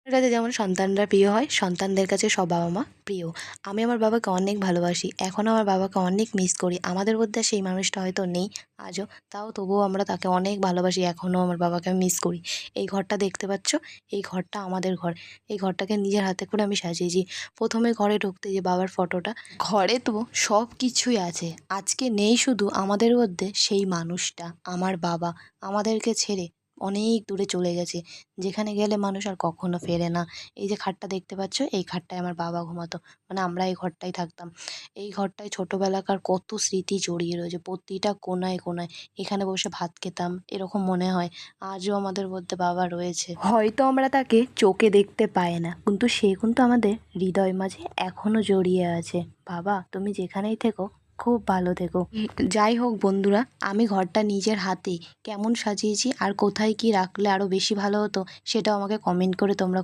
আমার কাছে যেমন সন্তানরা প্রিয় হয়, সন্তানদের কাছে সব বাবা-মা প্রিয়। আমি আমার বাবাকে অনেক ভালোবাসি। এখনও আমার বাবাকে অনেক মিস করি। আমাদের মধ্যে সেই মানুষটা হয়তো নেই আজও, তাও তবুও আমরা তাকে অনেক ভালোবাসি। এখনও আমার বাবাকে আমি মিস করি। এই ঘরটা দেখতে পাচ্ছ? এই ঘরটা আমাদের ঘর। এই ঘরটাকে নিজের হাতে করে আমি সাজিয়েছি। ১ম এ ঘরে ঢুকতেই যে বাবার ফটোটা, ঘরে তো সব কিছুই আছে। আজকে নেই শুধু আমাদের মধ্যে সেই মানুষটা, আমার বাবা। আমাদেরকে ছেড়ে অনেক দূরে চলে গেছে। যেখানে গেলে মানুষ আর কখনো ফেরে না। এই যে খাটটা দেখতে পাচ্ছ, এই খাটটায় আমার বাবা ঘুমাতো। মানে আমরা এই ঘরটায় থাকতাম। এই ঘরটায় ছোটোবেলাকার কত স্মৃতি জড়িয়ে রয়েছে, প্রতিটা কোণায় কোণায়। এখানে বসে ভাত খেতাম, এরকম মনে হয় আজও আমাদের মধ্যে বাবা রয়েছে। হয়তো আমরা তাকে চোখে দেখতে পাই না, কিন্তু সে কিন্তু আমাদের হৃদয় মাঝে এখনও জড়িয়ে আছে। বাবা, তুমি যেখানেই থেকো খুব ভালো থেকো। যাই হোক বন্ধুরা, আমি ঘরটা নিজের হাতে কেমন সাজিয়েছি আর কোথায় কি রাখলে আরও বেশি ভালো হতো, সেটাও আমাকে কমেন্ট করে তোমরা